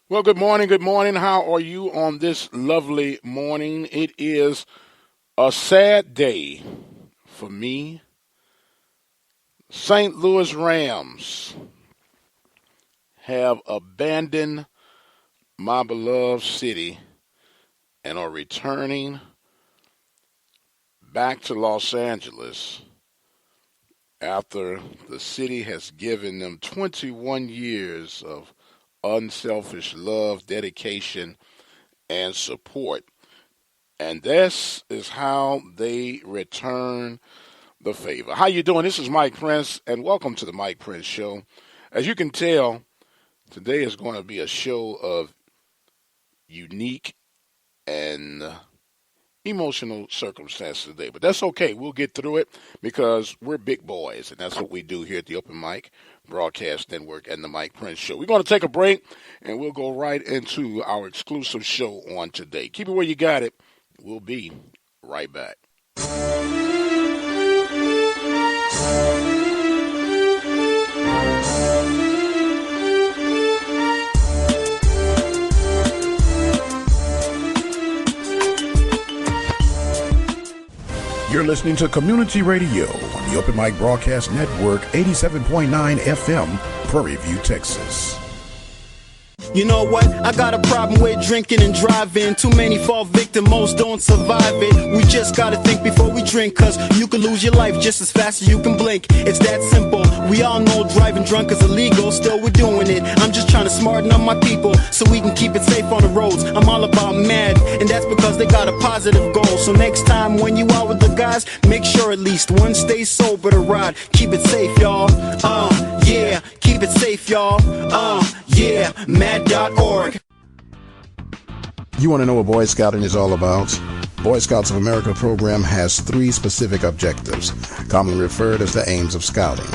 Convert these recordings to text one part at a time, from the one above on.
Well, good morning. Good morning. How are you on this lovely morning? It is a sad day for me. St. Louis Rams have abandoned my beloved city and are returning back to Los Angeles after the city has given them 21 years of unselfish love, dedication, and support. And this is how they return the favor. How you doing? This is Mike Prince, and welcome to the Mike Prince Show. As you can tell, today is going to be a show of unique and emotional circumstances today, but that's okay. We'll get through it because we're big boys, and that's what we do here at the Open Mic Broadcast Network and the Mike Prince Show. We're going to take a break, and we'll go right into our exclusive show on today. Keep it where you got it. We'll be right back. You're listening to Community Radio on the Open Mic Broadcast Network, 87.9 FM, Prairie View, Texas. You know what? I got a problem with drinking and driving. Too many fall victim, most don't survive it. We just gotta think before we drink, cause you can lose your life just as fast as you can blink. It's that simple. We all know driving drunk is illegal, still we're doing it. I'm just trying to smarten up my people so we can keep it safe on the roads. I'm all about mad, and that's because they got a positive goal. So next time when you out with the guys, make sure at least one stays sober to ride. Keep it safe, y'all. Yeah, keep it safe, y'all. Yeah, mad.org. You want to know what Boy Scouting is all about? Boy Scouts of America program has 3 specific objectives, commonly referred as the aims of scouting.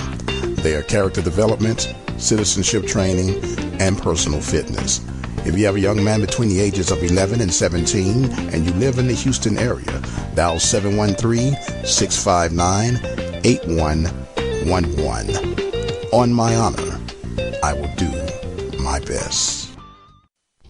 They are character development, citizenship training, and personal fitness. If you have a young man between the ages of 11 and 17 and you live in the Houston area, dial 713-659-8111. On my honor, I will do my best.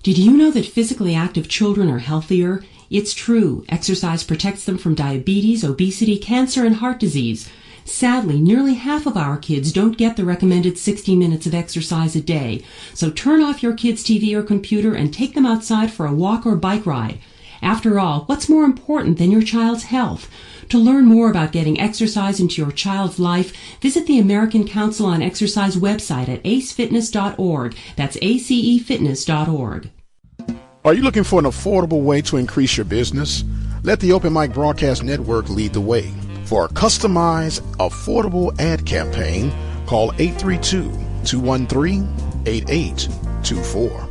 Did you know that physically active children are healthier? It's true. Exercise protects them from diabetes, obesity, cancer, and heart disease. Sadly, nearly half of our kids don't get the recommended 60 minutes of exercise a day. So turn off your kids' TV or computer and take them outside for a walk or bike ride. After all, what's more important than your child's health? To learn more about getting exercise into your child's life, visit the American Council on Exercise website at acefitness.org. That's acefitness.org. Are you looking for an affordable way to increase your business? Let the Open Mic Broadcast Network lead the way. For a customized, affordable ad campaign, call 832-213-8824.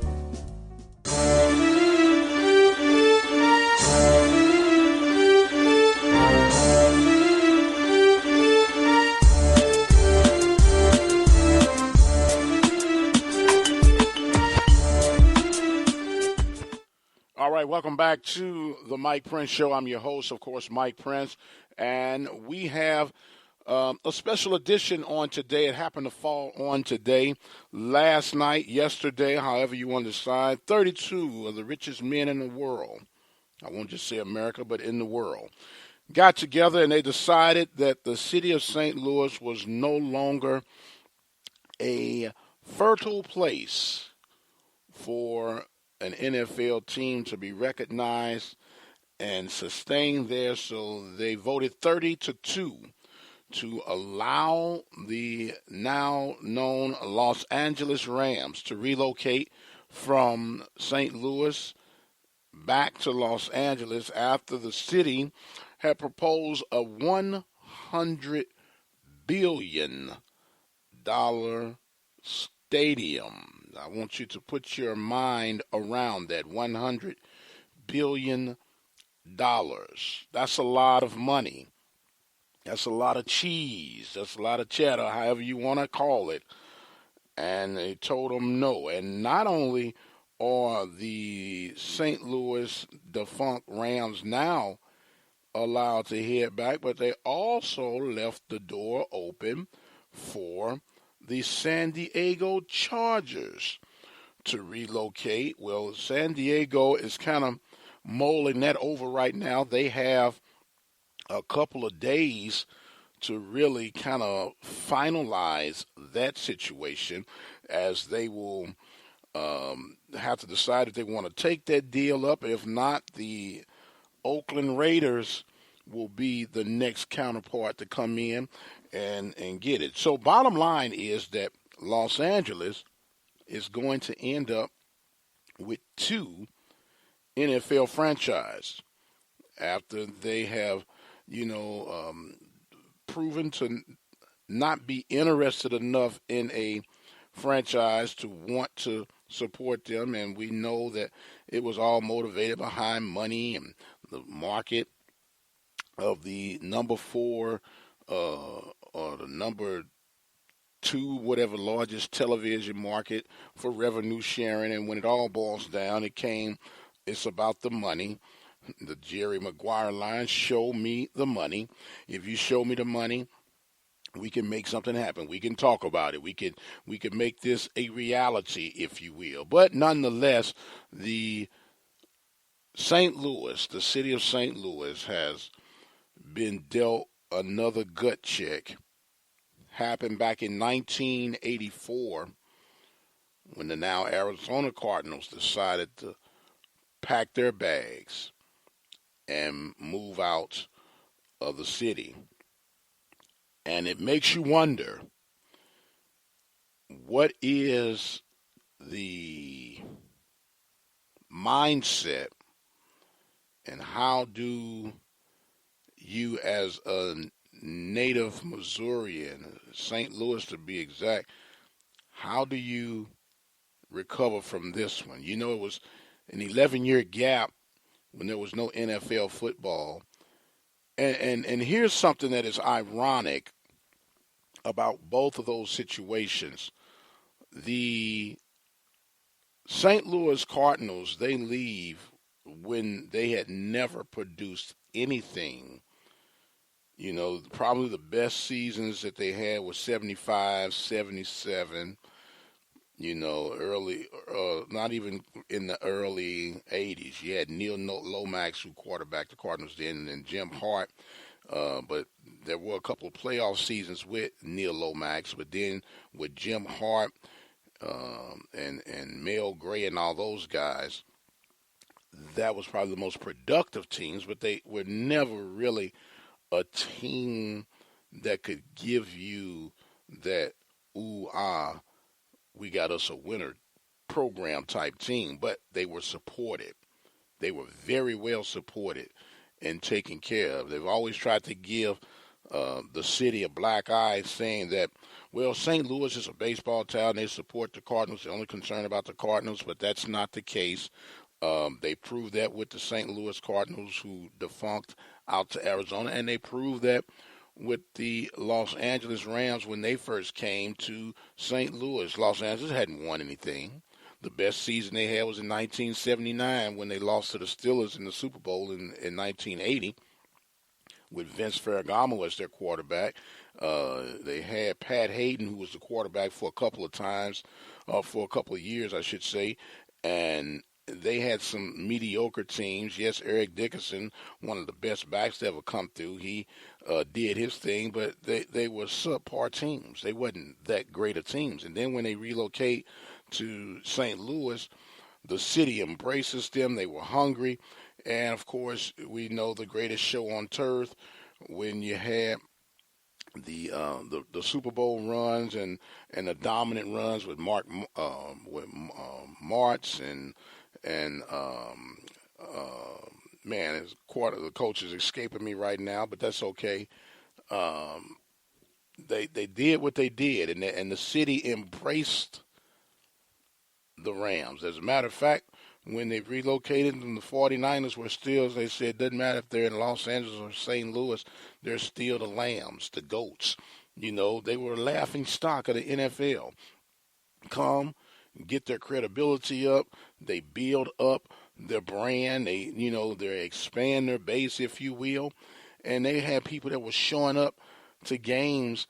All right, welcome back to the Mike Prince Show. I'm your host, of course, Mike Prince, and we have a special edition on today. It happened to fall on today. Last night, yesterday, however you want to decide, 32 of the richest men in the world, I won't just say America, but in the world, got together and they decided that the city of St. Louis was no longer a fertile place for an NFL team to be recognized and sustained there. So they voted 30-2 to allow the now known Los Angeles Rams to relocate from St. Louis back to Los Angeles after the city had proposed a $100 billion stadium. I want you to put your mind around that $100 billion. That's a lot of money. That's a lot of cheese. That's a lot of cheddar, however you want to call it. And they told them no. And not only are the St. Louis defunct Rams now allowed to head back, but they also left the door open for the San Diego Chargers to relocate. Well, San Diego is kind of mulling that over right now. They have a couple of days to really kind of finalize that situation, as they will have to decide if they want to take that deal up. If not, the Oakland Raiders will be the next counterpart to come in and get it. So bottom line is that Los Angeles is going to end up with 2 NFL franchises after they have, proven to not be interested enough in a franchise to want to support them. And we know that it was all motivated behind money and the market of the number 4 or the number 2, whatever, largest television market for revenue sharing. And when it all boils down, it's about the money. The Jerry Maguire line, show me the money. If you show me the money, we can make something happen. We can talk about it. We can make this a reality, if you will. But nonetheless, the city of St. Louis has been dealt another gut check. Happened back in 1984 when the now Arizona Cardinals decided to pack their bags and move out of the city. And it makes you wonder, what is the mindset and how do you, as a native Missourian, St. Louis to be exact, how do you recover from this one? It was an 11-year gap when there was no NFL football. And here's something that is ironic about both of those situations. The St. Louis Cardinals, they leave when they had never produced anything. Probably the best seasons that they had was 75, 77, early, not even in the early 80s. You had Neil Lomax, who quarterbacked the Cardinals then, and Jim Hart. But there were a couple of playoff seasons with Neil Lomax, but then with Jim Hart and Mel Gray and all those guys, that was probably the most productive teams, but they were never really a team that could give you that, we got us a winner program type team. But they were supported. They were very well supported and taken care of. They've always tried to give the city a black eye, saying that, well, St. Louis is a baseball town. They support the Cardinals. They're only concerned about the Cardinals, but that's not the case. They proved that with the St. Louis Cardinals, who defunct out to Arizona, and they proved that with the Los Angeles Rams when they first came to St. Louis. Los Angeles hadn't won anything. The best season they had was in 1979 when they lost to the Steelers in the Super Bowl in 1980 with Vince Ferragamo as their quarterback. They had Pat Hayden, who was the quarterback for a couple of years, I should say, and they had some mediocre teams. Yes, Eric Dickerson, one of the best backs to ever come through, he did his thing, but they were subpar teams. They wasn't that great of teams. And then when they relocate to St. Louis, the city embraces them. They were hungry. And, of course, we know the greatest show on turf when you had the Super Bowl runs and the dominant runs with Martz and man, the coach is escaping me right now, but that's okay. They did what they did, and the city embraced the Rams. As a matter of fact, when they relocated and the 49ers were still, they said, it doesn't matter if they're in Los Angeles or St. Louis, they're still the Lambs, the GOATs. They were a laughing stock of the NFL. Come, get their credibility up. They build up their brand. They expand their base, if you will. And they had people that were showing up to games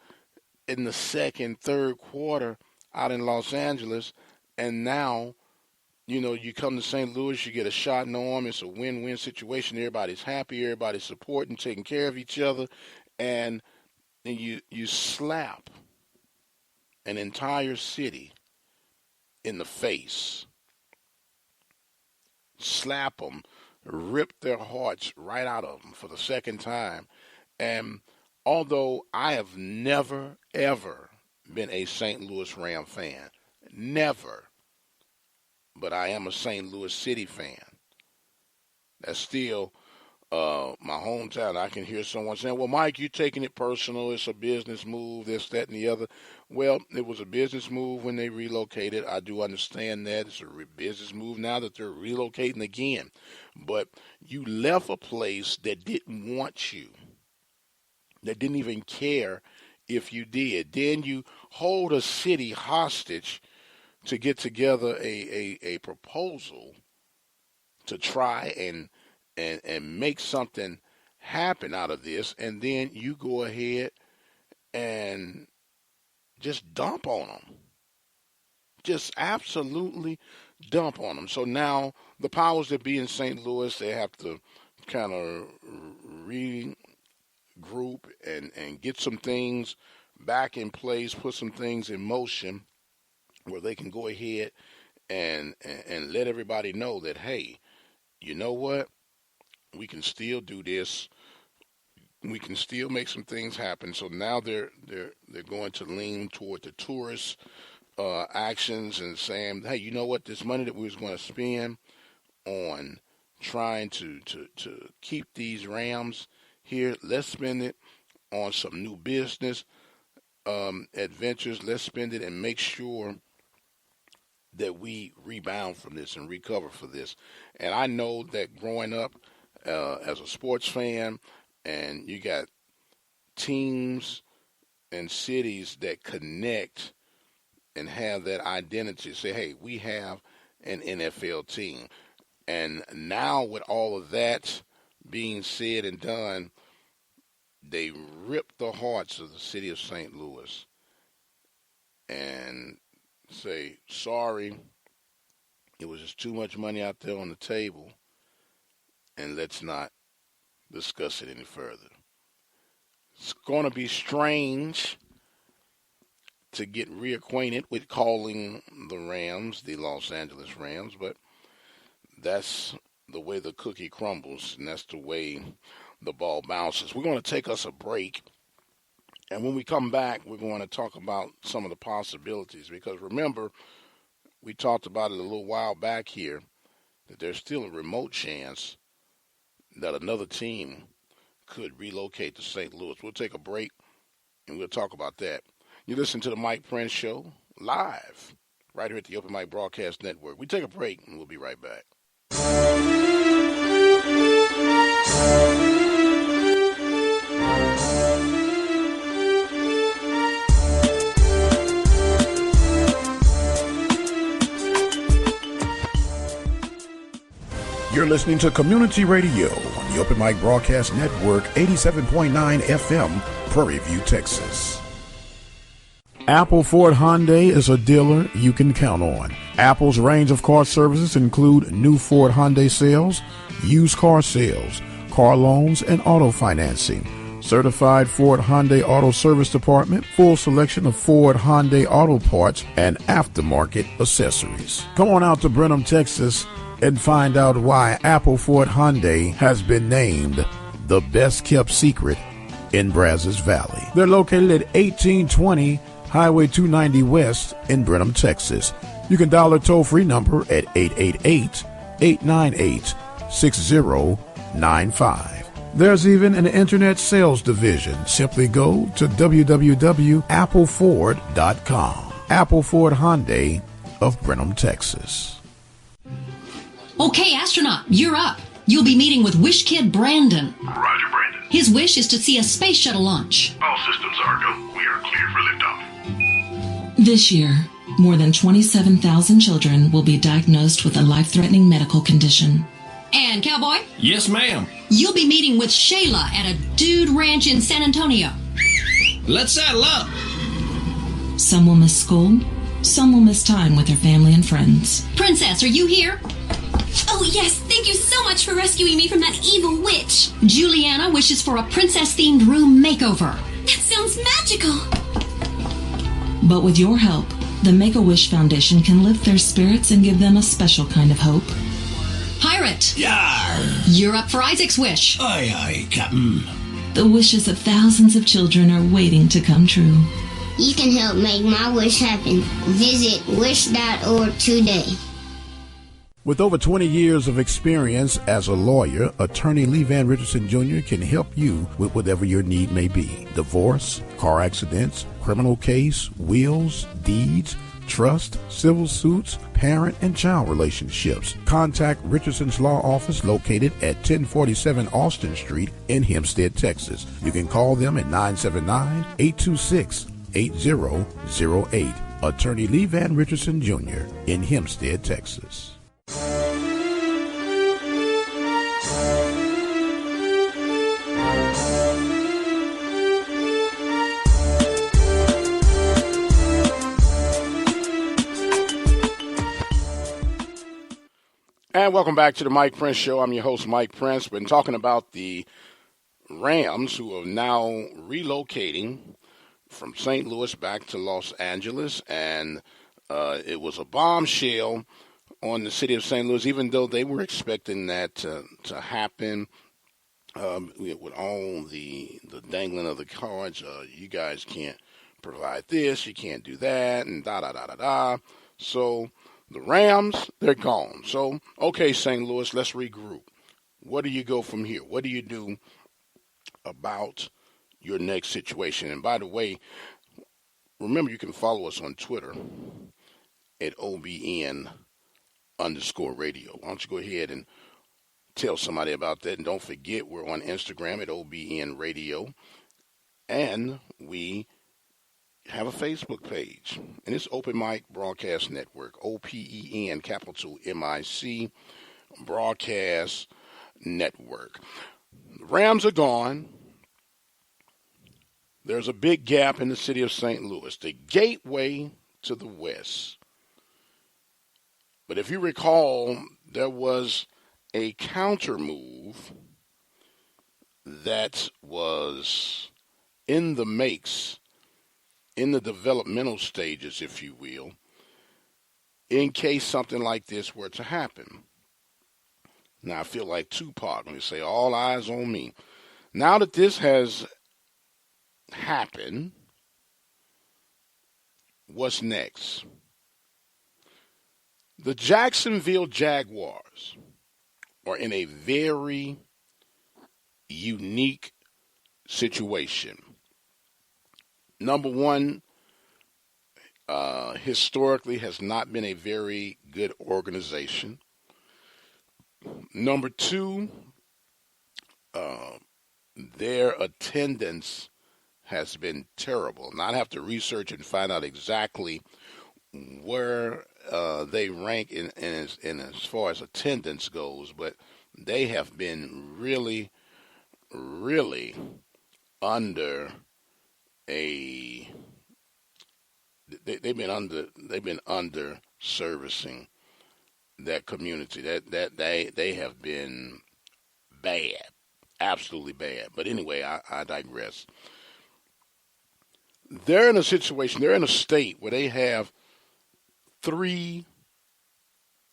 in the second, third quarter out in Los Angeles. And now you come to St. Louis, you get a shot in the arm. It's a win-win situation. Everybody's happy. Everybody's supporting, taking care of each other. And you slap an entire city in the face. Slap them, rip their hearts right out of them for the second time. And although I have never, ever been a St. Louis Ram fan, never, but I am a St. Louis City fan. That's still my hometown. I can hear someone saying, well, Mike, you're taking it personal. It's a business move, this, that, and the other. Well, it was a business move when they relocated. I do understand that. It's a business move now that they're relocating again. But you left a place that didn't want you, that didn't even care if you did. Then you hold a city hostage to get together a proposal to try and make something happen out of this, and then you go ahead and just dump on them. Just absolutely dump on them. So now the powers that be in St. Louis, they have to kind of regroup and get some things back in place, put some things in motion where they can go ahead and let everybody know that, hey, you know what? We can still do this. We can still make some things happen. So now they're going to lean toward the tourist actions and saying, hey, you know what? This money that we was going to spend on trying to keep these Rams here, let's spend it on some new business adventures. Let's spend it and make sure that we rebound from this and recover for this. And I know that growing up as a sports fan, and you got teams and cities that connect and have that identity, say, hey, we have an NFL team. And now with all of that being said and done, they rip the hearts of the city of St. Louis and say, sorry, it was just too much money out there on the table, and let's not discuss it any further. It's going to be strange to get reacquainted with calling the Rams the Los Angeles Rams, but that's the way the cookie crumbles, and that's the way the ball bounces. We're going to take us a break, and when we come back, we're going to talk about some of the possibilities, because remember, we talked about it a little while back here, that there's still a remote chance that another team could relocate to St. Louis. We'll take a break, and we'll talk about that. You listen to the Mike Prince Show live right here at the Open Mic Broadcast Network. We take a break, and we'll be right back. You're listening to Community Radio on the Open Mic Broadcast Network, 87.9 FM, Prairie View, Texas. Apple Ford Hyundai is a dealer you can count on. Apple's range of car services include new Ford Hyundai sales, used car sales, car loans, and auto financing. Certified Ford Hyundai Auto Service Department, full selection of Ford Hyundai auto parts and aftermarket accessories. Come on out to Brenham, Texas, and find out why Apple Ford Hyundai has been named the best kept secret in Brazos Valley. They're located at 1820 Highway 290 West in Brenham, Texas. You can dial their toll-free number at 888-898-6095. There's even an internet sales division. Simply go to www.appleford.com. Apple Ford Hyundai of Brenham, Texas. Okay, astronaut, you're up. You'll be meeting with Wish Kid Brandon. Roger, Brandon. His wish is to see a space shuttle launch. All systems are go. We are clear for liftoff. This year, more than 27,000 children will be diagnosed with a life-threatening medical condition. And, Cowboy? Yes, ma'am. You'll be meeting with Shayla at a dude ranch in San Antonio. Let's saddle up. Some will miss school, Some will miss time with their family and friends. Princess, are you here? Oh, yes. Thank you so much for rescuing me from that evil witch. Juliana wishes for a princess-themed room makeover. That sounds magical. But with your help, the Make-A-Wish Foundation can lift their spirits and give them a special kind of hope. Pirate! Yar! You're up for Isaac's wish. Aye, aye, Captain. The wishes of thousands of children are waiting to come true. You can help make my wish happen. Visit wish.org today. With over 20 years of experience as a lawyer, attorney Lee Van Richardson Jr. can help you with whatever your need may be. Divorce, car accidents, criminal case, wills, deeds, trust, civil suits, parent and child relationships. Contact Richardson's Law Office located at 1047 Austin Street in Hempstead, Texas. You can call them at 979-826-8008. Attorney Lee Van Richardson Jr. in Hempstead, Texas. And welcome back to the Mike Prince Show. I'm your host, Mike Prince. Been talking about the Rams, who are now relocating from St. Louis back to Los Angeles. And it was a bombshell on the city of St. Louis, even though they were expecting that to happen with all the dangling of the cards. You guys can't provide this, you can't do that, and da-da-da-da-da. So the Rams, they're gone. So, okay, St. Louis, let's regroup. What do you go from here? What do you do about your next situation? And by the way, remember you can follow us on Twitter at OBN_radio. Why don't you go ahead and tell somebody about that? And don't forget, we're on Instagram at OBN-Radio. And we have a Facebook page, and it's Open Mic Broadcast Network, OPEN, capital MIC, Broadcast Network. The Rams are gone. There's a big gap in the city of St. Louis, the gateway to the West. But if you recall, there was a counter move that was in the makes, in the developmental stages, if you will, in case something like this were to happen. Now, I feel like Tupac when they say, all eyes on me. Now that this has happened, what's next? The Jacksonville Jaguars are in a very unique situation. Number one, historically has not been a very good organization. Number two, their attendance has been terrible. And I'd have to research and find out exactly where they rank in as far as attendance goes, but they have been really, really under they've been under servicing that community. That they have been bad, absolutely bad. But anyway, I digress. They're in a situation, they're in a state where they have 3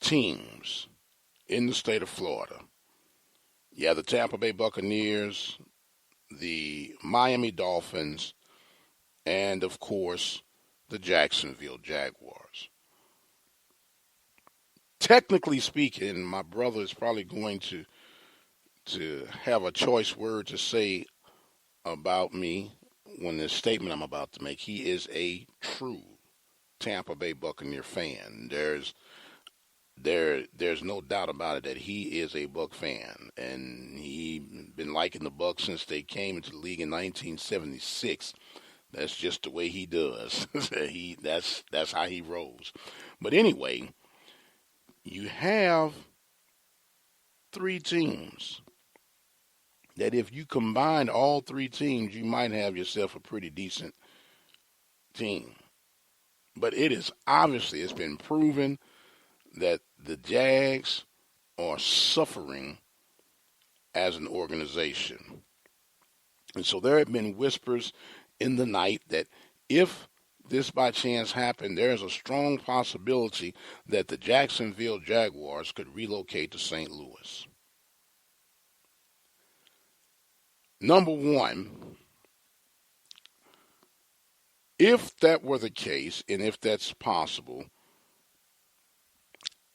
teams in the state of Florida. You have the Tampa Bay Buccaneers, the Miami Dolphins, and, of course, the Jacksonville Jaguars. Technically speaking, my brother is probably going to have a choice word to say about me when the statement I'm about to make. He is a true Tampa Bay Buccaneer fan. There's no doubt about it that he is a Buc fan, and he been liking the Bucs since they came into the league in 1976. That's just the way he does. That's how he rolls. But anyway, you have 3 teams that if you combine all 3 teams, you might have yourself a pretty decent team. But it's been proven that the Jags are suffering as an organization. And so there have been whispers in the night that if this by chance happened, there is a strong possibility that the Jacksonville Jaguars could relocate to St. Louis. Number one, if that were the case, and if that's possible,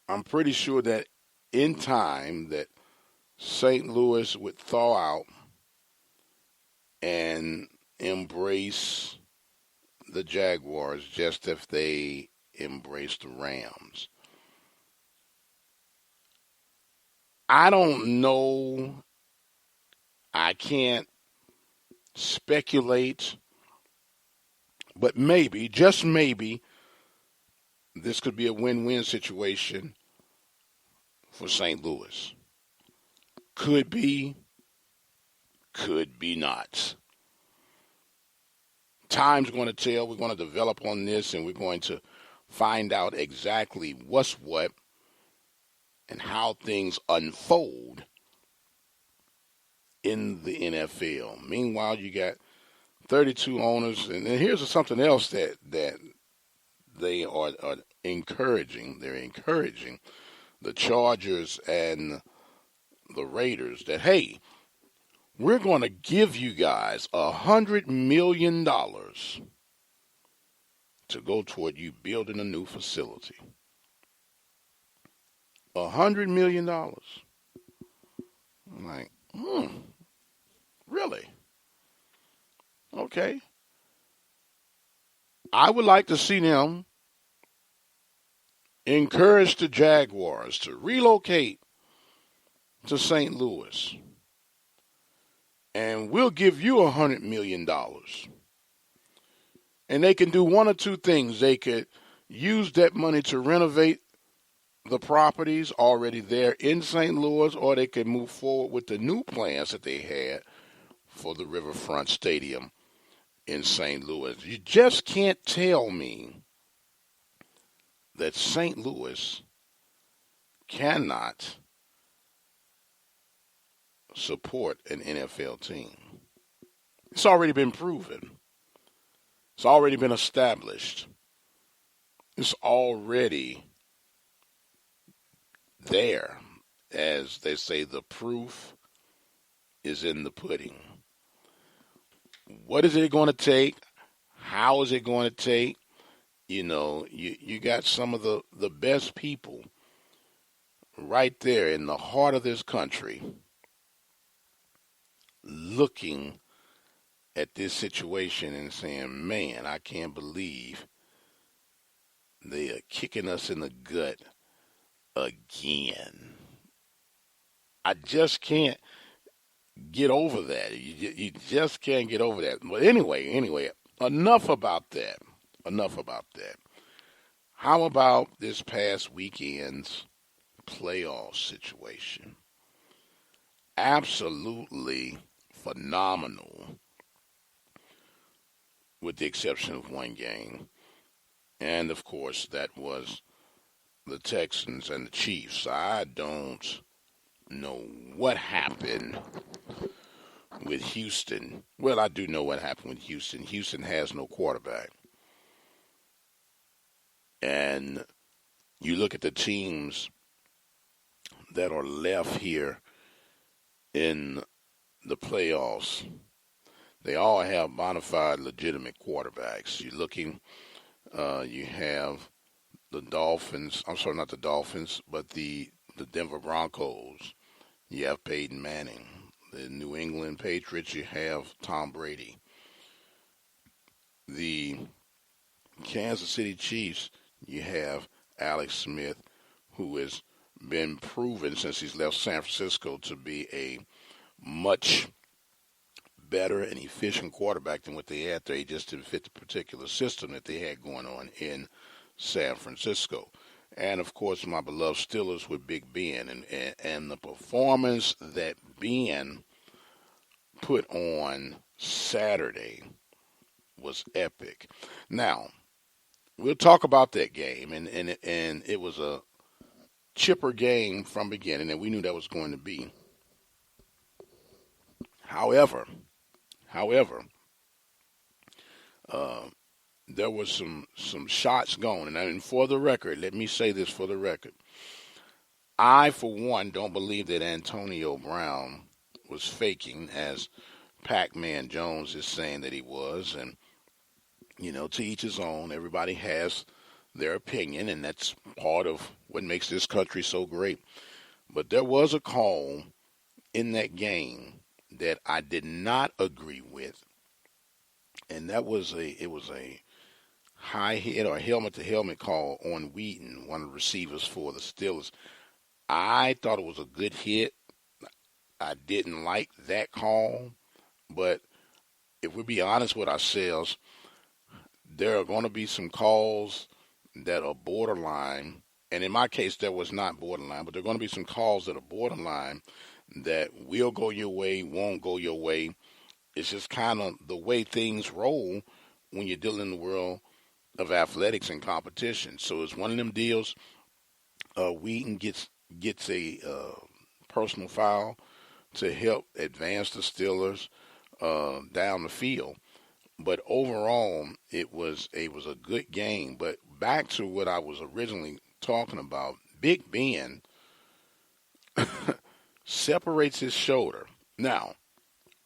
I'm pretty sure that in time that St. Louis would thaw out and embrace the Jaguars just if they embrace the Rams. I don't know. I can't speculate, but maybe, just maybe, this could be a win-win situation for St. Louis. Could be not. Time's going to tell. We're going to develop on this, and we're going to find out exactly what's what and how things unfold in the NFL. Meanwhile, you got 32 owners, and here's something else that they are encouraging. They're encouraging the Chargers and the Raiders that, hey, we're going to give you guys $100 million to go toward you building a new facility. $100 million. I'm like, really? Okay. I would like to see them encourage the Jaguars to relocate to St. Louis. And we'll give you $100 million. And they can do one or two things. They could use that money to renovate the properties already there in St. Louis, or they could move forward with the new plans that they had for the Riverfront Stadium in St. Louis. You just can't tell me that St. Louis cannot support an NFL team. It's already been proven. It's already been established. It's already there. As they say, the proof is in the pudding. What is it going to take? How is it going to take? You know, you got some of the best people right there in the heart of this country looking at this situation and saying, man, I can't believe they are kicking us in the gut again. I just can't get over that. You just can't get over that. But anyway, enough about that. How about this past weekend's playoff situation? Absolutely phenomenal, with the exception of one game. And, of course, that was the Texans and the Chiefs. I don't know what happened with Houston. Well, I do know what happened with Houston. Houston has no quarterback. And you look at the teams that are left here in the playoffs, they all have bona fide legitimate quarterbacks. You're looking, you have the Dolphins, I'm sorry, not the Dolphins, but the Denver Broncos. You have Peyton Manning. The New England Patriots, you have Tom Brady. The Kansas City Chiefs, you have Alex Smith, who has been proven since he's left San Francisco to be a much better and efficient quarterback than what they had there. He just didn't fit the particular system that they had going on in San Francisco. And, of course, my beloved Steelers with Big Ben. And the performance that Ben put on Saturday was epic. Now, we'll talk about that game, and it was a chipper game from beginning, and we knew that was going to be. However, there was some shots going, and for the record, let me say this for the record. I, for one, don't believe that Antonio Brown was faking, as Pac-Man Jones is saying that he was, and to each his own. Everybody has their opinion, and that's part of what makes this country so great. But there was a call in that game that I did not agree with, and that was a high hit or helmet-to-helmet call on Wheaton, one of the receivers for the Steelers. I thought it was a good hit. I didn't like that call, but if we be honest with ourselves, there are going to be some calls that are borderline, and in my case, that was not borderline, but there are going to be some calls that are borderline that will go your way, won't go your way. It's just kind of the way things roll when you're dealing in the world of athletics and competition. So it's one of them deals. Wheaton gets a personal foul to help advance the Steelers down the field. But overall, it was a good game. But back to what I was originally talking about, Big Ben separates his shoulder. Now,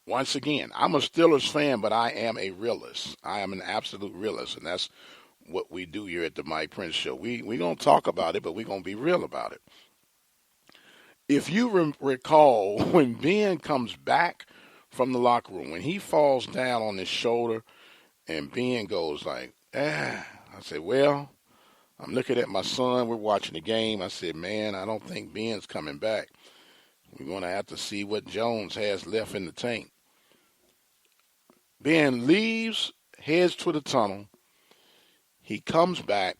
once again, I'm a Steelers fan, but I am a realist. I am an absolute realist, and that's what we do here at the Mike Prince Show. We're going to talk about it, but we're going to be real about it. If you recall, when Ben comes back from the locker room, when he falls down on his shoulder and Ben goes like, I said, well, I'm looking at my son. We're watching the game. I said, man, I don't think Ben's coming back. We're going to have to see what Jones has left in the tank. Ben leaves, heads to the tunnel. He comes back,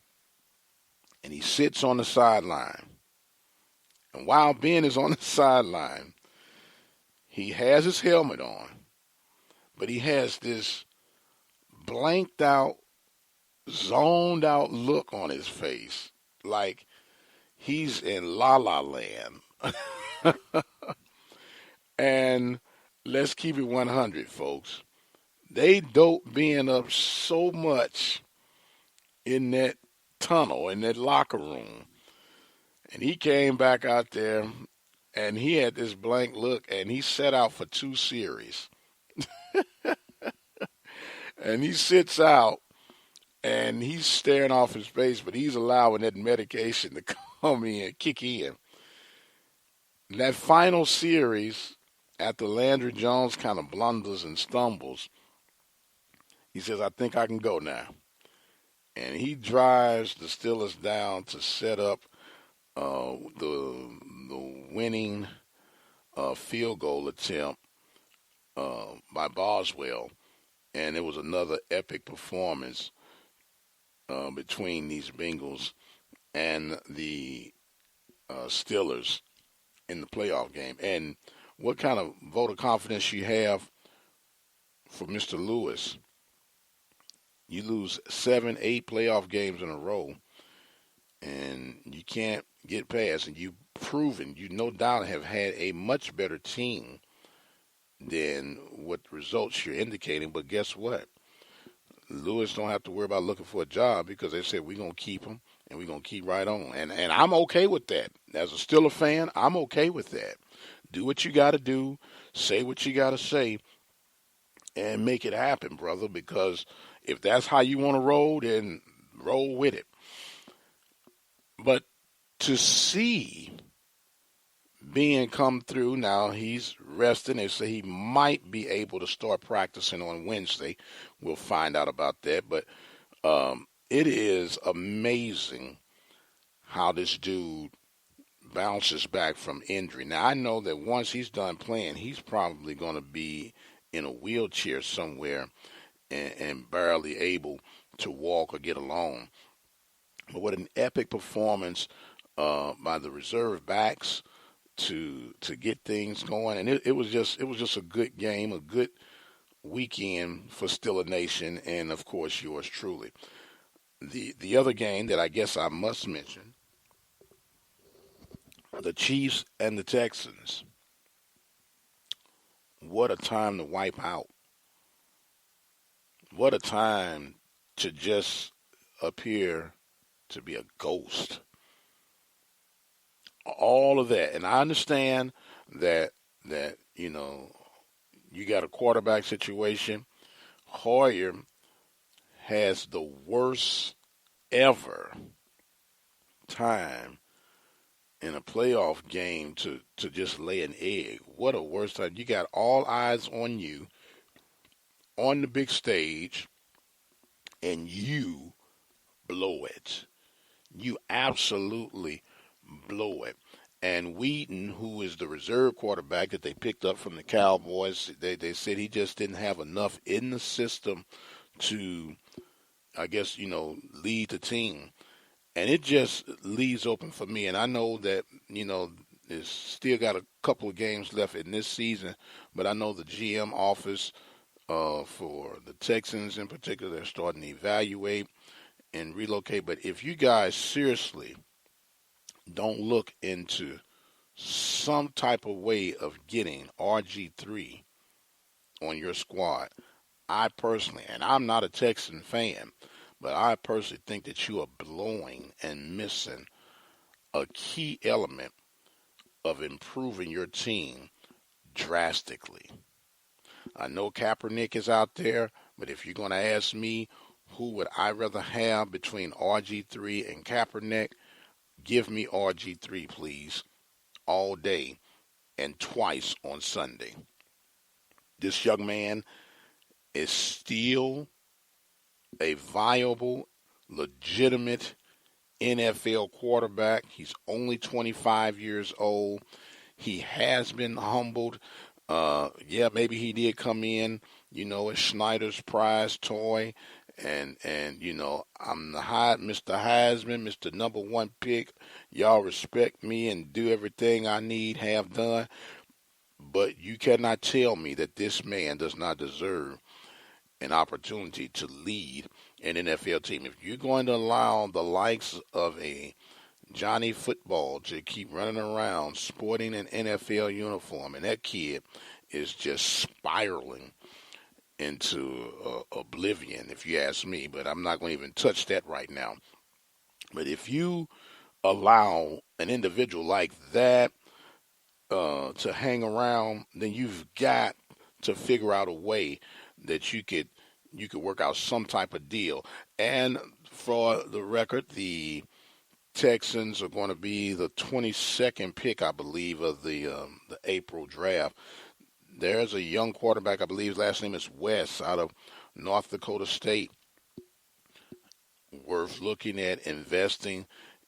and he sits on the sideline. And while Ben is on the sideline, he has his helmet on, but he has this blanked out, zoned out look on his face, like he's in La La Land. And let's keep it 100, folks. They doped Ben up so much in that tunnel, in that locker room. And he came back out there, and he had this blank look, and he sat out for 2 series. And he sits out, and he's staring off his face, but he's allowing that medication to come in, kick in. And that final series, after Landry Jones kind of blunders and stumbles, he says, I think I can go now. And he drives the Steelers down to set up the winning field goal attempt by Boswell. And it was another epic performance between these Bengals and the Steelers in the playoff game. And what kind of vote of confidence you have for Mr. Lewis? You lose 7, 8 playoff games in a row, and you can't get past. And you've proven, you no doubt have had a much better team than what results you're indicating. But guess what? Lewis don't have to worry about looking for a job because they said we're going to keep him and we're going to keep right on. And I'm okay with that. As a Steeler fan, I'm okay with that. Do what you got to do, say what you got to say, and make it happen, brother, because if that's how you want to roll, then roll with it. But to see Ben come through, now he's resting. They say he might be able to start practicing on Wednesday. We'll find out about that. But it is amazing how this dude bounces back from injury. Now, I know that once he's done playing, he's probably going to be in a wheelchair somewhere and barely able to walk or get along. But what an epic performance by the reserve backs to get things going. And it was just a good game, a good weekend for Steeler Nation, and of course yours truly. The other game that I guess I must mention, the Chiefs and the Texans. What a time to wipe out. What a time to just appear to be a ghost. All of that. And I understand that you got a quarterback situation. Hoyer has the worst ever time in a playoff game to just lay an egg. What a worst time. You got all eyes on you on the big stage, and you blow it. You absolutely blow it. And Wheaton, who is the reserve quarterback that they picked up from the Cowboys, they said he just didn't have enough in the system to, I guess, lead the team. And it just leaves open for me. And I know that, there's still got a couple of games left in this season, but I know the GM office for the Texans in particular, they're starting to evaluate and relocate. But if you guys seriously don't look into some type of way of getting RG3 on your squad, I personally, and I'm not a Texan fan, but I personally think that you are blowing and missing a key element of improving your team drastically. I know Kaepernick is out there, but if you're going to ask me who would I rather have between RG3 and Kaepernick, give me RG3, please, all day and twice on Sunday. This young man is still a viable, legitimate NFL quarterback. He's only 25 years old. He has been humbled. Maybe he did come in, as Schneider's prize toy. And I'm the Mr. Heisman, Mr. Number One pick. Y'all respect me and do everything I need, have done. But you cannot tell me that this man does not deserve an opportunity to lead an NFL team. If you're going to allow the likes of a Johnny Football to keep running around sporting an NFL uniform, and that kid is just spiraling into oblivion, if you ask me, but I'm not going to even touch that right now. But if you allow an individual like that to hang around, then you've got to figure out a way that you could work out some type of deal. And for the record, the Texans are going to be the 22nd pick, I believe, of the April draft. There's a young quarterback, I believe his last name is West, out of North Dakota State, worth looking at investing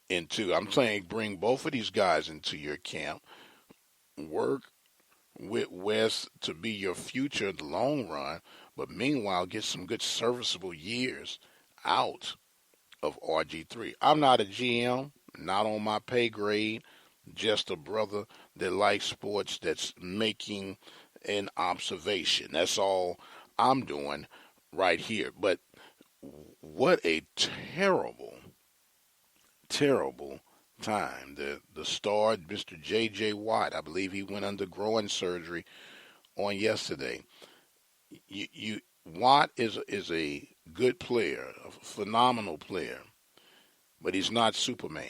into. I'm saying bring both of these guys into your camp. Work with West to be your future in the long run, but meanwhile get some good serviceable years out of RG3. I'm not a GM, not on my pay grade, just a brother that likes sports that's making an observation. That's all I'm doing right here. But what a terrible, terrible time. The star, Mr. J.J. Watt, I believe he went under groin surgery on yesterday. Watt is a good player, a phenomenal player, but he's not Superman.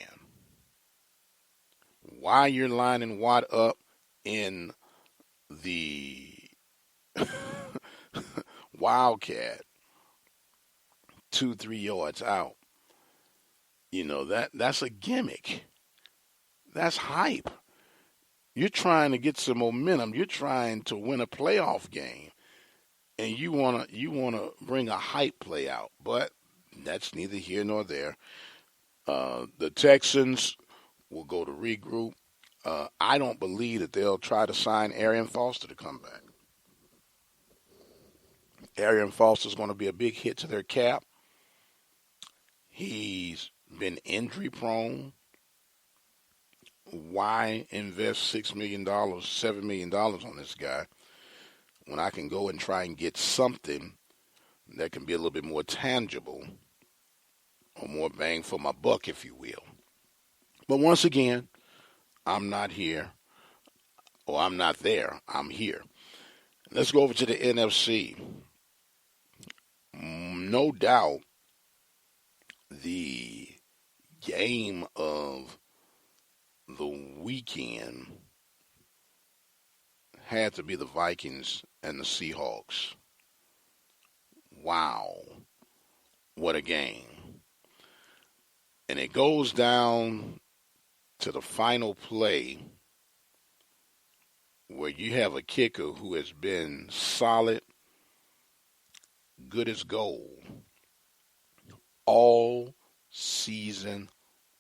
Why you're lining Watt up in the Wildcat 2-3 yards out, that's a gimmick. That's hype. You're trying to get some momentum. You're trying to win a playoff game, and you wanna bring a hype play out. But that's neither here nor there. The Texans will go to regroup. I don't believe that they'll try to sign Arian Foster to come back. Arian Foster's going to be a big hit to their cap. He's been injury prone. Why invest $6 million, $7 million on this guy when I can go and try and get something that can be a little bit more tangible or more bang for my buck, if you will. But once again, I'm not here, or I'm not there. I'm here. Let's go over to the NFC. No doubt the game of the weekend had to be the Vikings and the Seahawks. Wow, what a game. And it goes down to the final play where you have a kicker who has been solid, good as gold, all season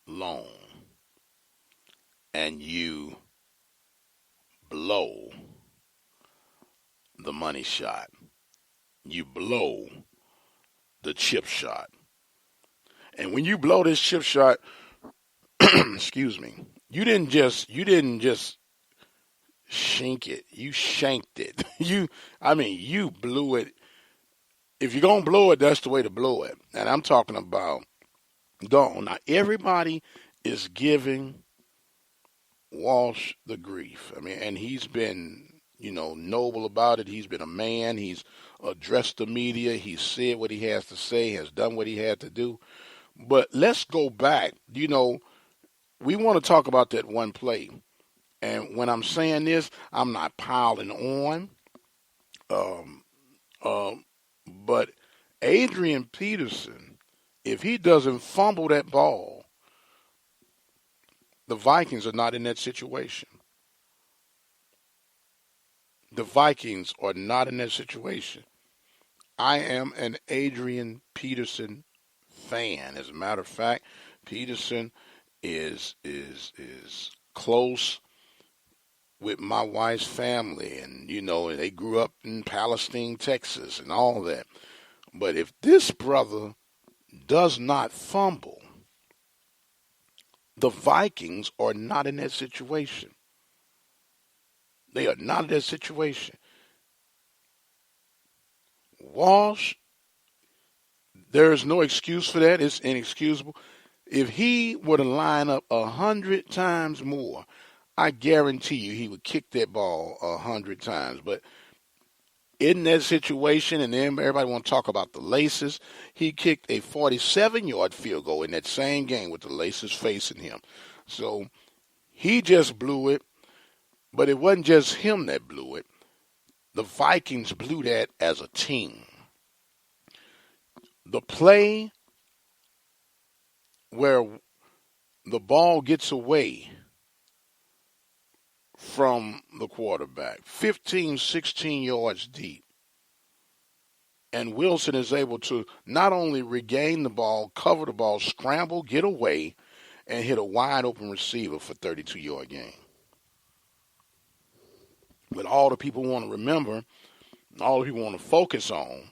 long. And you blow the money shot. You blow the chip shot. And when you blow this chip shot, excuse me, you didn't just shink it. You shanked it. You blew it. If you're going to blow it, that's the way to blow it. And I'm talking about gone. Now, everybody is giving Walsh the grief. And he's been, noble about it. He's been a man. He's addressed the media. He's said what he has to say, has done what he had to do. But let's go back. We want to talk about that one play. And when I'm saying this, I'm not piling on. But Adrian Peterson, if he doesn't fumble that ball, the Vikings are not in that situation. The Vikings are not in that situation. I am an Adrian Peterson fan. As a matter of fact, Peterson is close with my wife's family, and they grew up in Palestine, Texas, and all that. But if this brother does not fumble, the Vikings are not in that situation. They are not in that situation. Walsh, there is no excuse for that. It's inexcusable. If he were to line up 100 times more, I guarantee you he would kick that ball 100 times. But in that situation, and then everybody want to talk about the laces, he kicked a 47-yard field goal in that same game with the laces facing him. So he just blew it, but it wasn't just him that blew it. The Vikings blew that as a team. The play where the ball gets away from the quarterback, 15, 16 yards deep, and Wilson is able to not only regain the ball, cover the ball, scramble, get away, and hit a wide-open receiver for a 32-yard gain. But all the people want to remember, all the people want to focus on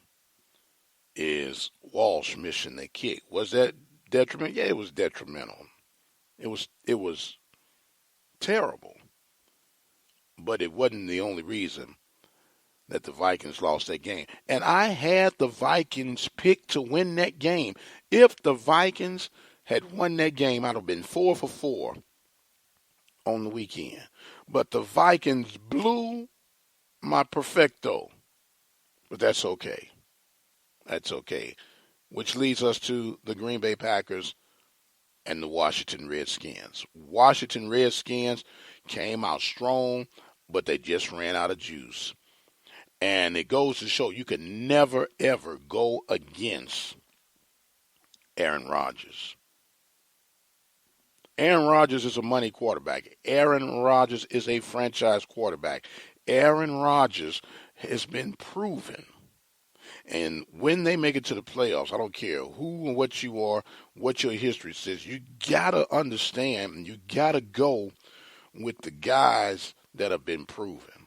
is Walsh missing the kick. Was that detriment? Yeah, it was detrimental. It was terrible. But it wasn't the only reason that the Vikings lost that game. And I had the Vikings picked to win that game. If the Vikings had won that game, I'd have been 4 for 4 on the weekend. But the Vikings blew my perfecto. But that's okay. That's okay. Which leads us to the Green Bay Packers and the Washington Redskins. Washington Redskins came out strong, but they just ran out of juice. And it goes to show you can never, ever go against Aaron Rodgers. Aaron Rodgers is a money quarterback. Aaron Rodgers is a franchise quarterback. Aaron Rodgers has been proven. And when they make it to the playoffs, I don't care who and what you are, what your history says, you got to understand and you got to go with the guys that have been proven.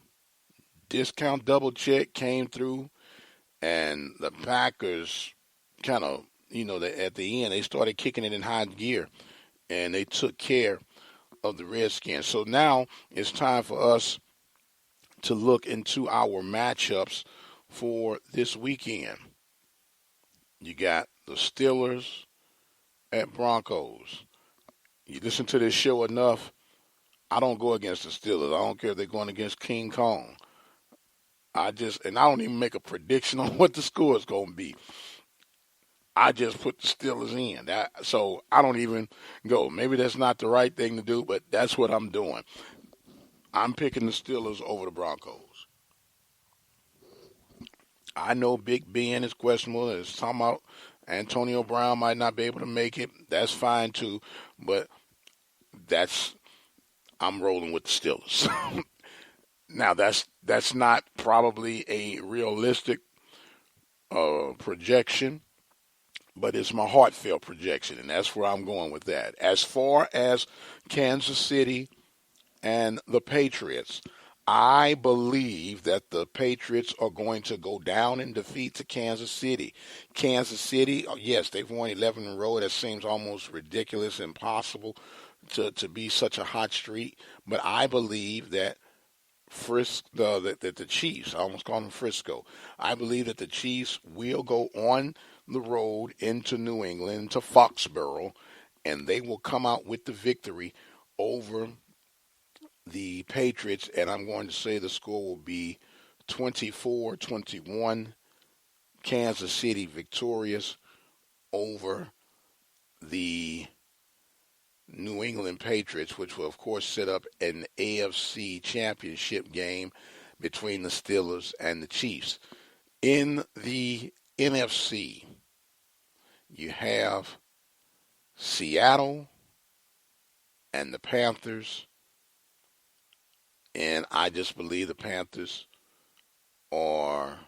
Discount double check came through, and the Packers kind of, at the end, they started kicking it in high gear, and they took care of the Redskins. So now it's time for us to look into our matchups for this weekend. You got the Steelers at Broncos. You listen to this show enough, I don't go against the Steelers. I don't care if they're going against King Kong. I don't even make a prediction on what the score is going to be. I just put the Steelers in. So I don't even go. Maybe that's not the right thing to do, but that's what I'm doing. I'm picking the Steelers over the Broncos. I know Big Ben is questionable. There's talking about Antonio Brown might not be able to make it. That's fine too, but I'm rolling with the Steelers. Now that's not probably a realistic projection, but it's my heartfelt projection, and that's where I'm going with that. As far as Kansas City and the Patriots, I believe that the Patriots are going to go down in defeat to Kansas City. Kansas City, yes, they've won 11 in a row. That seems almost ridiculous, impossible to be such a hot streak. But I believe that that the Chiefs, I almost called them Frisco, I believe that the Chiefs will go on the road into New England, to Foxborough, and they will come out with the victory over the Patriots, and I'm going to say the score will be 24-21, Kansas City victorious over the New England Patriots, which will, of course, set up an AFC championship game between the Steelers and the Chiefs. In the NFC, you have Seattle and the Panthers, and I just believe the Panthers are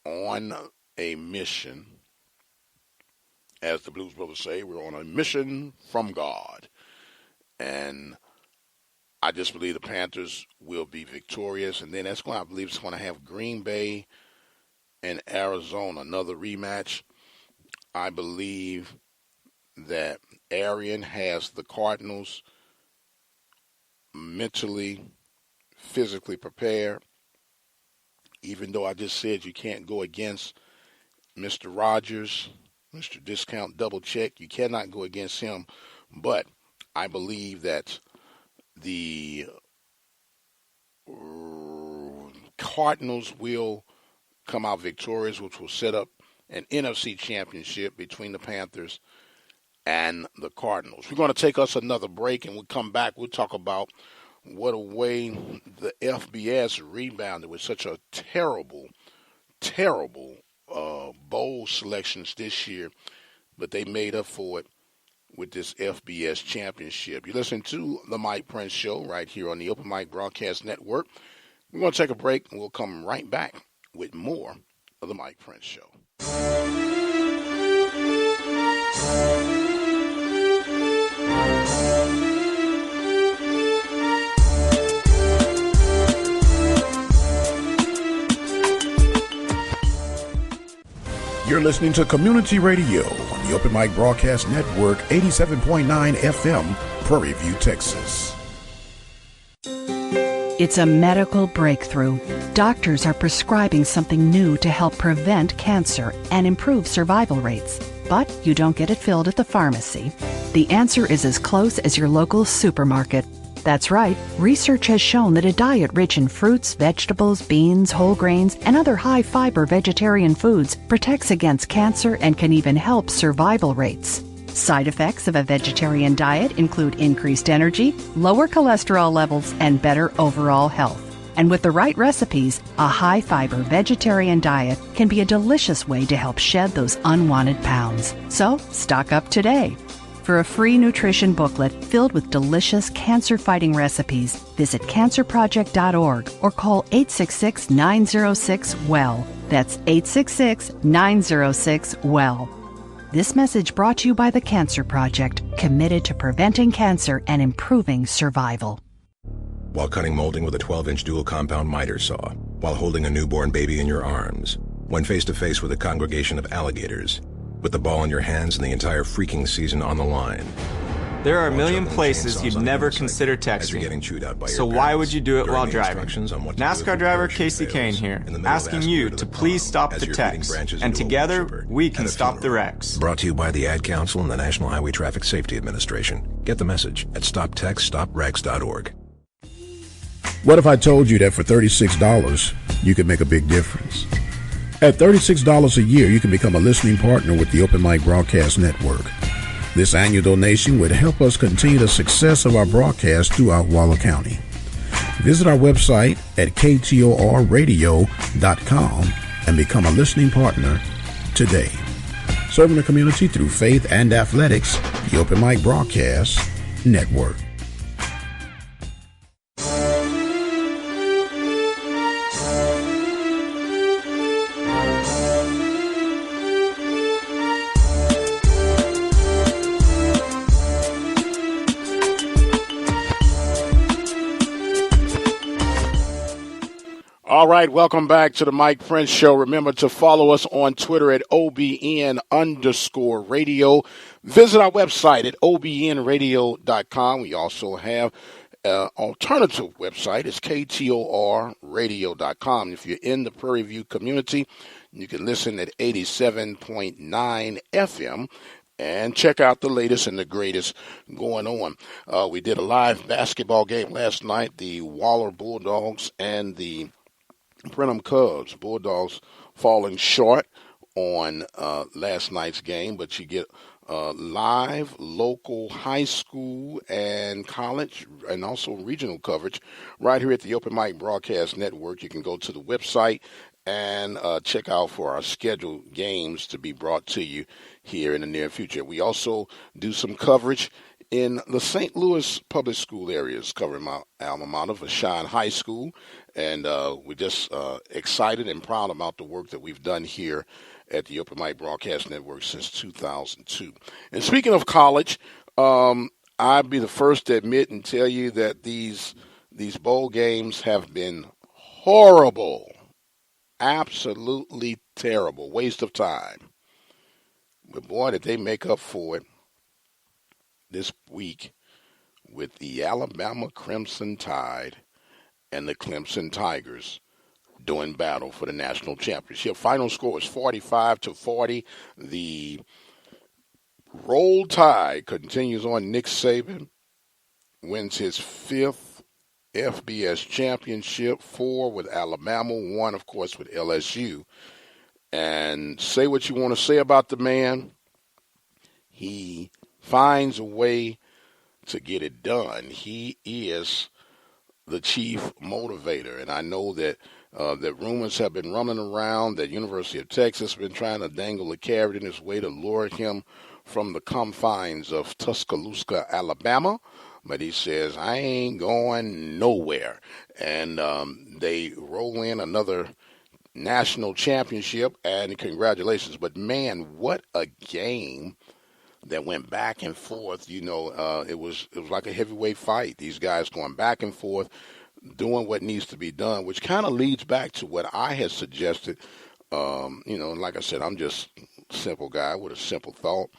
on a mission. As the Blues Brothers say, we're on a mission from God. And I just believe the Panthers will be victorious. And then I believe it's going to have Green Bay and Arizona, another rematch. I believe that Arian has the Cardinals mentally, physically prepared. Even though I just said you can't go against Mr. Rogers, Mr. Discount Double Check. You cannot go against him. But I believe that the Cardinals will come out victorious, which will set up an NFC championship between the Panthers and the Cardinals. We're going to take us another break, and we'll come back. We'll talk about what a way the FBS rebounded with such a terrible bowl selections this year, but they made up for it with this FBS championship. You listen to the Mike Prince Show right here on the Open Mic Broadcast Network. We're going to take a break, and we'll come right back with more of the Mike Prince Show. You're listening to Community Radio on the Open Mic Broadcast Network, 87.9 FM, Prairie View, Texas. It's a medical breakthrough. Doctors are prescribing something new to help prevent cancer and improve survival rates. But you don't get it filled at the pharmacy. The answer is as close as your local supermarket. That's right. Research has shown that a diet rich in fruits, vegetables, beans, whole grains, and other high-fiber vegetarian foods protects against cancer and can even help survival rates. Side effects of a vegetarian diet include increased energy, lower cholesterol levels, and better overall health. And with the right recipes, a high-fiber vegetarian diet can be a delicious way to help shed those unwanted pounds. So, stock up today. For a free nutrition booklet filled with delicious cancer-fighting recipes, visit cancerproject.org or call 866-906-WELL. That's 866-906-WELL. This message brought to you by the Cancer Project, committed to preventing cancer and improving survival. While cutting molding with a 12-inch dual compound miter saw, while holding a newborn baby in your arms, when face-to-face with a congregation of alligators, with the ball in your hands and the entire freaking season on the line. There are a million places you'd never consider texting. So why would you do it while driving? NASCAR driver Casey Kane here, asking you to please stop the text, and together we can stop the wrecks. Brought to you by the Ad Council and the National Highway Traffic Safety Administration. Get the message at stoptextstopwrecks.org. What if I told you that for $36, you could make a big difference? At $36 a year, you can become a listening partner with the Open Mic Broadcast Network. This annual donation would help us continue the success of our broadcast throughout Waller County. Visit our website at ktorradio.com and become a listening partner today. Serving the community through faith and athletics, the Open Mic Broadcast Network. All right, welcome back to the Mike Prince Show. Remember to follow us on Twitter at OBN_radio. Visit our website at OBNradio.com. We also have an alternative website. It's KTORradio.com. If you're in the Prairie View community, you can listen at 87.9 FM. And check out the latest and the greatest going on. We did a live basketball game last night. The Waller Bulldogs and the Brenham Cubs. Bulldogs falling short on last night's game, but you get live local high school and college and also regional coverage right here at the Open Mic Broadcast Network. You can go to the website and check out for our scheduled games to be brought to you here in the near future. We also do some coverage in the St. Louis public school areas, covering my alma mater, Vashon High School, and we're just excited and proud about the work that we've done here at the Open Mic Broadcast Network since 2002. And speaking of college, I'd be the first to admit and tell you that these bowl games have been horrible, absolutely terrible, waste of time. But boy, did they make up for it this week with the Alabama Crimson Tide and the Clemson Tigers doing battle for the national championship. Final score was 45-40. The Roll Tide continues on. Nick Saban wins his 5th FBS championship, 4 with Alabama, 1, of course, with LSU. And say what you want to say about the man, he finds a way to get it done. He is the chief motivator, and I know that that rumors have been running around that University of Texas has been trying to dangle a carrot in his way to lure him from the confines of Tuscaloosa, Alabama, but he says, I ain't going nowhere. And they roll in another national championship, and congratulations. But man, what a game that went back and forth. You know, it was like a heavyweight fight. These guys going back and forth, doing what needs to be done, which kind of leads back to what I had suggested. You know, and like I said, I'm just a simple guy with a simple thought.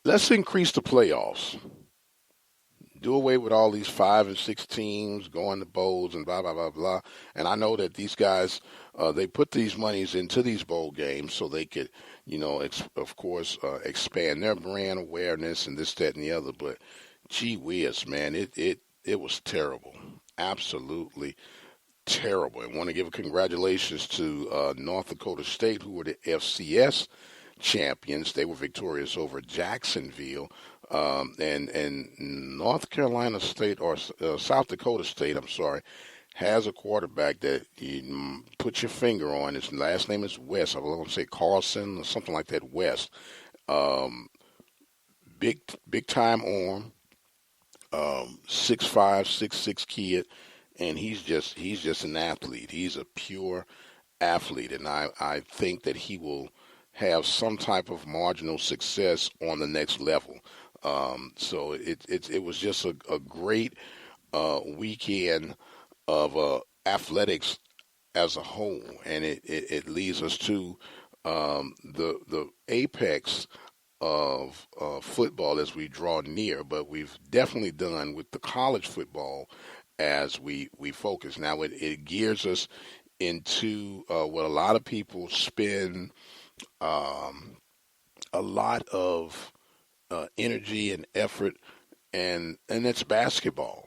Let's increase the playoffs. Do away with all these 5 and 6 teams going to bowls and blah, blah, blah, blah. And I know that these guys, they put these monies into these bowl games so they could, you know, of course, expand their brand awareness and this, that, and the other. But gee whiz, man, it was terrible. Absolutely terrible. I want to give congratulations to North Dakota State, who were the FCS champions. They were victorious over Jacksonville. And North Carolina State, or South Dakota State, has a quarterback that you put your finger on. His last name is West. I want to say Carlson or something like that, West. Big time arm, 6'5", 6'6" kid, and he's just an athlete. He's a pure athlete, and I think that he will have some type of marginal success on the next level. So it was just a great weekend of athletics as a whole, and it leads us to the apex of football as we draw near, but we've definitely done with the college football as we focus. Now it gears us into what a lot of people spend a lot of energy and effort, and it's basketball.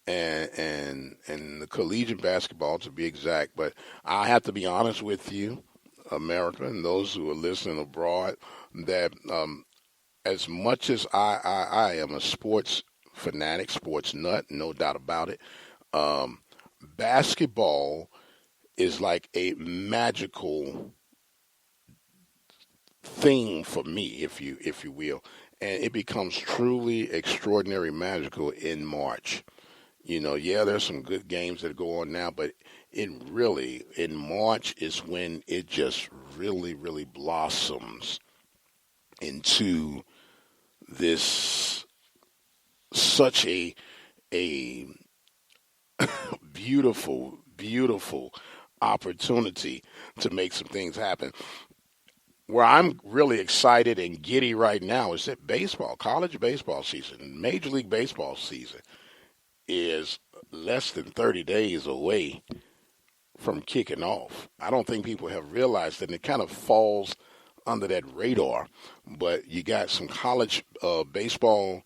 And the collegiate basketball, to be exact. But I have to be honest with you, America, and those who are listening abroad, that as much as I am a sports fanatic, sports nut, no doubt about it, basketball is like a magical thing for me, if you will, and it becomes truly extraordinary, magical in March. There's some good games that go on now, but it really, in March, is when it just really, really blossoms into this such a beautiful, beautiful opportunity to make some things happen. Where I'm really excited and giddy right now is that college baseball season, Major League Baseball season, is less than 30 days away from kicking off. I don't think people have realized that, and it kind of falls under that radar. But you got some college baseball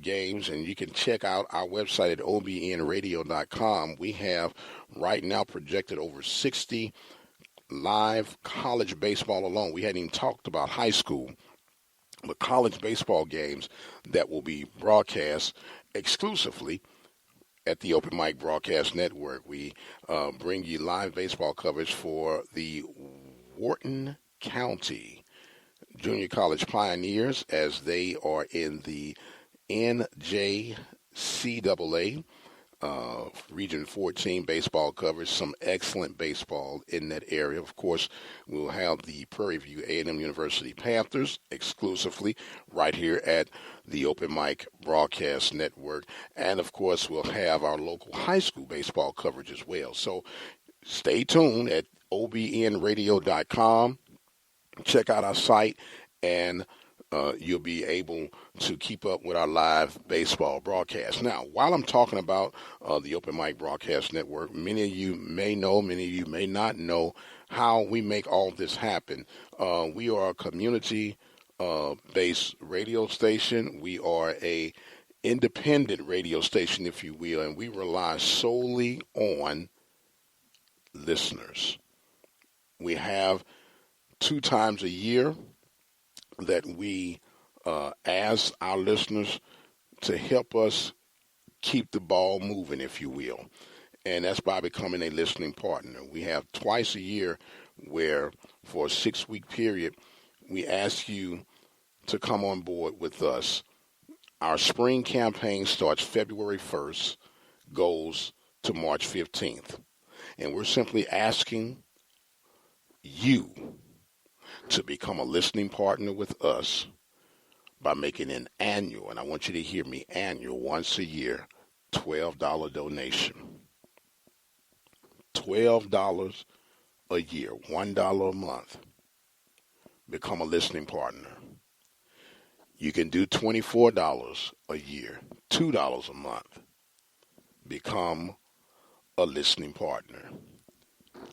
games, and you can check out our website at OBN-Radio.com. We have right now projected over 60 live college baseball alone. We hadn't even talked about high school, but college baseball games that will be broadcast exclusively at the Open Mic Broadcast Network. We bring you live baseball coverage for the Wharton County Junior College Pioneers as they are in the NJCAA Region 14 baseball coverage. Some excellent baseball in that area. Of course, we'll have the Prairie View A&M University Panthers exclusively right here at the Open Mic Broadcast Network. And, of course, we'll have our local high school baseball coverage as well. So stay tuned at OBNRadio.com. Check out our site, and you'll be able to keep up with our live baseball broadcast. Now, while I'm talking about the Open Mic Broadcast Network, many of you may know, many of you may not know how we make all this happen. We are a community-based radio station. We are a independent radio station, if you will, and we rely solely on listeners. We have 2 times a year that we ask our listeners to help us keep the ball moving, if you will. And that's by becoming a listening partner. We have twice a year where, for a 6-week period, we ask you to come on board with us. Our spring campaign starts February 1st, goes to March 15th. And we're simply asking you to become a listening partner with us by making an annual, and I want you to hear me, annual, once a year, $12 donation. $12 a year, $1 a month. Become a listening partner. You can do $24 a year, $2 a month. Become a listening partner.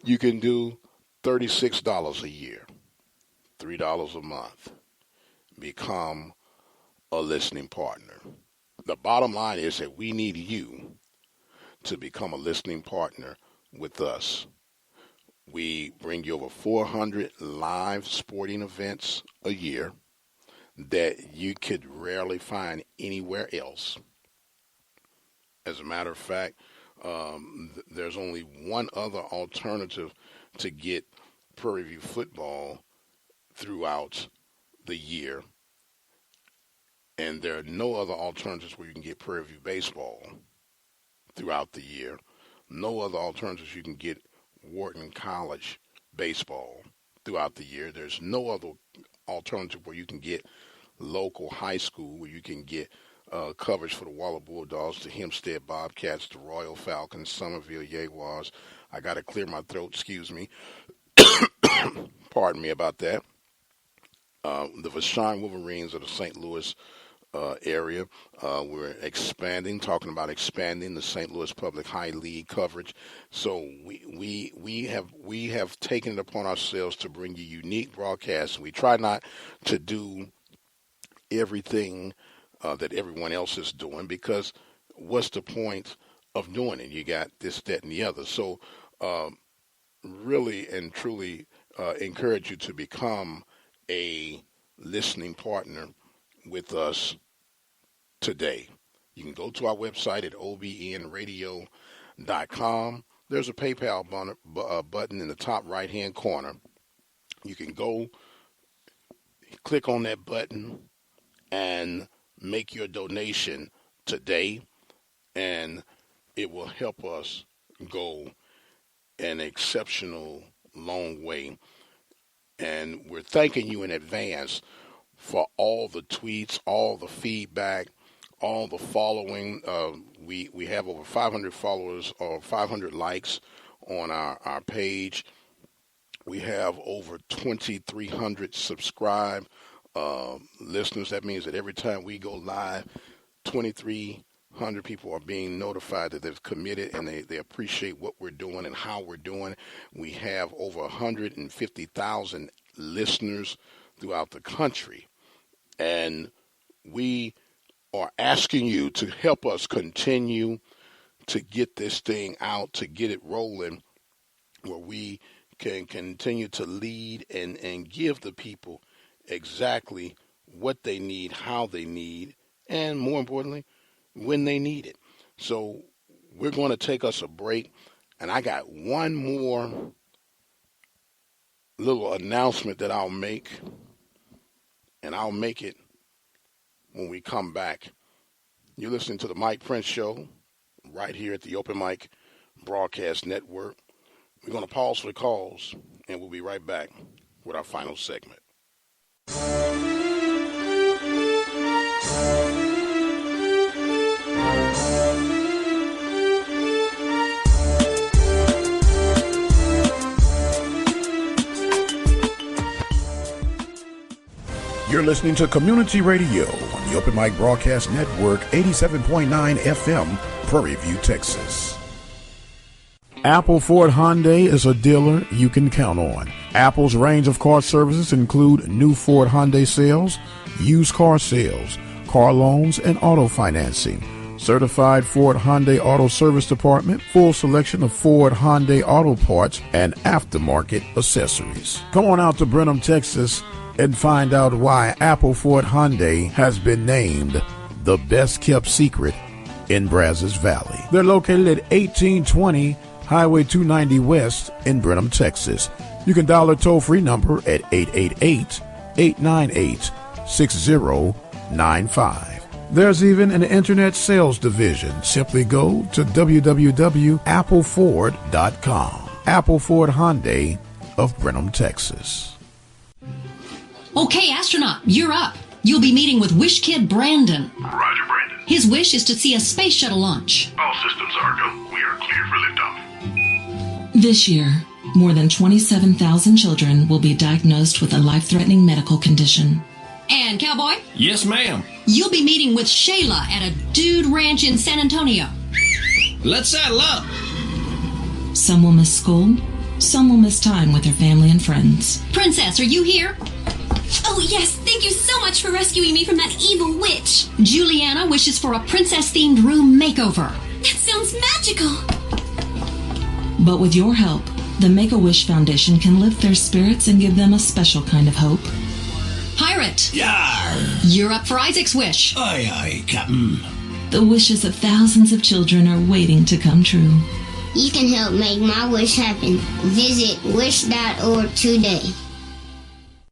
You can do $36 a year, $3 a month. Become a listening partner. The bottom line is that we need you to become a listening partner with us. We bring you over 400 live sporting events a year that you could rarely find anywhere else. As a matter of fact, there's only one other alternative to get Prairie View football throughout the year, and there are no other alternatives where you can get Prairie View baseball throughout the year. No other alternatives you can get Wharton College baseball throughout the year. There's no other alternative where you can get local high school, where you can get coverage for the Waller Bulldogs, the Hempstead Bobcats, the Royal Falcons, Somerville Jaguars. I got to clear my throat, excuse me. Pardon me about that. the Vashon Wolverines of the St. Louis area. We're talking about expanding the St. Louis Public High League coverage. So we have taken it upon ourselves to bring you unique broadcasts. We try not to do everything that everyone else is doing, because what's the point of doing it? You got this, that, and the other. So really and truly encourage you to become a listening partner with us today. You can go to our website at OBN-Radio.com. There's a PayPal button in the top right-hand corner. You can go, click on that button, and make your donation today, and it will help us go an exceptional long way. And we're thanking you in advance for all the tweets, all the feedback, all the following. We have over 500 followers or 500 likes on our page. We have over 2,300 subscribed listeners. That means that every time we go live, 2,300 people are being notified that they've committed, and they appreciate what we're doing and how we're doing. We have over 150,000 listeners throughout the country, and we are asking you to help us continue to get this thing out, to get it rolling, where we can continue to lead and give the people exactly what they need, how they need, and more importantly, when they need it. So we're going to take us a break, and I got one more little announcement that I'll make, and I'll make it when we come back. You're listening to the Mike Prince Show right here at the Open Mic Broadcast Network. We're going to pause for the calls, and we'll be right back with our final segment. You're listening to Community Radio on the Open Mic Broadcast Network, 87.9 FM, Prairie View, Texas. Apple Ford Hyundai is a dealer you can count on. Apple's range of car services include new Ford Hyundai sales, used car sales, car loans, and auto financing. Certified Ford Hyundai Auto Service Department, full selection of Ford Hyundai auto parts and aftermarket accessories. Come on out to Brenham, Texas, and find out why Apple Ford Hyundai has been named the best kept secret in Brazos Valley. They're located at 1820 Highway 290 West in Brenham, Texas. You can dial their toll-free number at 888-898-6095. There's even an internet sales division. Simply go to www.appleford.com. Apple Ford Hyundai of Brenham, Texas. Okay, astronaut, you're up. You'll be meeting with Wish Kid Brandon. Roger, Brandon. His wish is to see a space shuttle launch. All systems are go. We are clear for liftoff. This year, more than 27,000 children will be diagnosed with a life-threatening medical condition. And, Cowboy? Yes, ma'am. You'll be meeting with Shayla at a dude ranch in San Antonio. Let's saddle up. Some will miss school. Some will miss time with their family and friends. Princess, are you here? Oh, yes. Thank you so much for rescuing me from that evil witch. Juliana wishes for a princess-themed room makeover. That sounds magical. But with your help, the Make-A-Wish Foundation can lift their spirits and give them a special kind of hope. Pirate! Yar! You're up for Isaac's wish. Aye, aye, Captain. The wishes of thousands of children are waiting to come true. You can help make my wish happen. Visit wish.org today.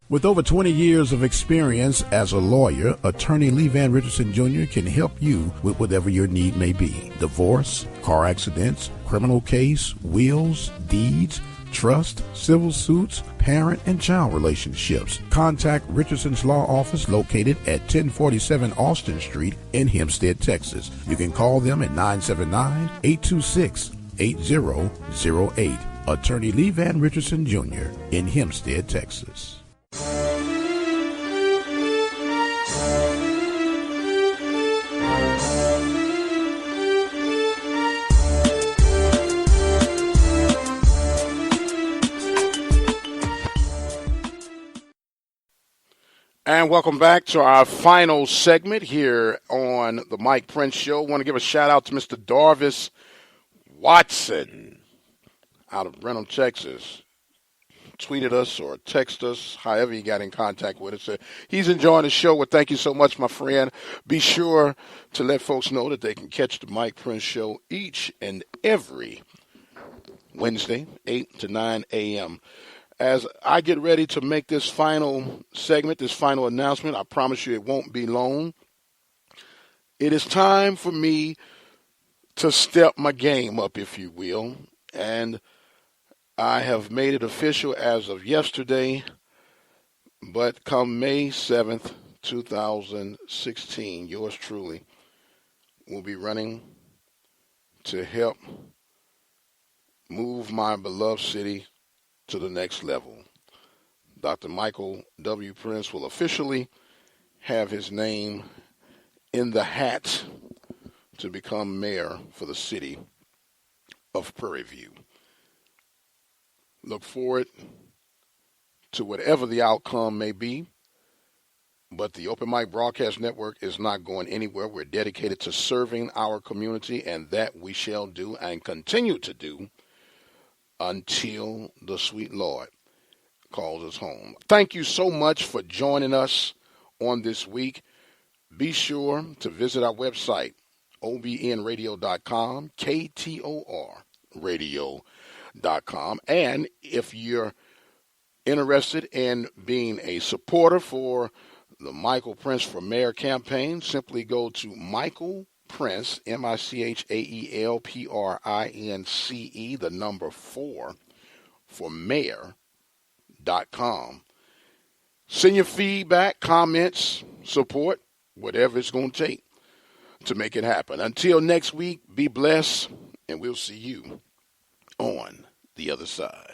With over 20 years of experience as a lawyer, attorney Lee Van Richardson Jr. can help you with whatever your need may be. Divorce, car accidents, criminal case, wills, deeds, trust, civil suits, parent and child relationships. Contact Richardson's Law Office located at 1047 Austin Street in Hempstead, Texas. You can call them at 979-826-8008. Attorney Lee Van Richardson Jr. in Hempstead, Texas. And welcome back to our final segment here on the Mike Prince Show. I want to give a shout out to Mr. Darvis Watson out of Brenham, Texas. Tweeted us or text us, however you got in contact with us. He's enjoying the show. Well, thank you so much, my friend. Be sure to let folks know that they can catch the Mike Prince Show each and every Wednesday, 8 to 9 a.m. As I get ready to make this final segment, this final announcement, I promise you it won't be long. It is time for me to step my game up, if you will. And I have made it official as of yesterday. But come May 7th, 2016, yours truly will be running to help move my beloved city to the next level. Dr. Michael W. Prince will officially have his name in the hat to become mayor for the city of Prairie View. Look forward to whatever the outcome may be, but the Open Mic Broadcast Network is not going anywhere. We're dedicated to serving our community, and that we shall do and continue to do until the sweet Lord calls us home. Thank you so much for joining us on this week. Be sure to visit our website, OBN-Radio.com, KTOR radio.com. And if you're interested in being a supporter for the Michael Prince for Mayor campaign, simply go to Michael Prince, MICHAELPRINCE, the number 4 for mayor.com. Send your feedback, comments, support, whatever it's going to take to make it happen. Until next week, be blessed, and we'll see you on the other side.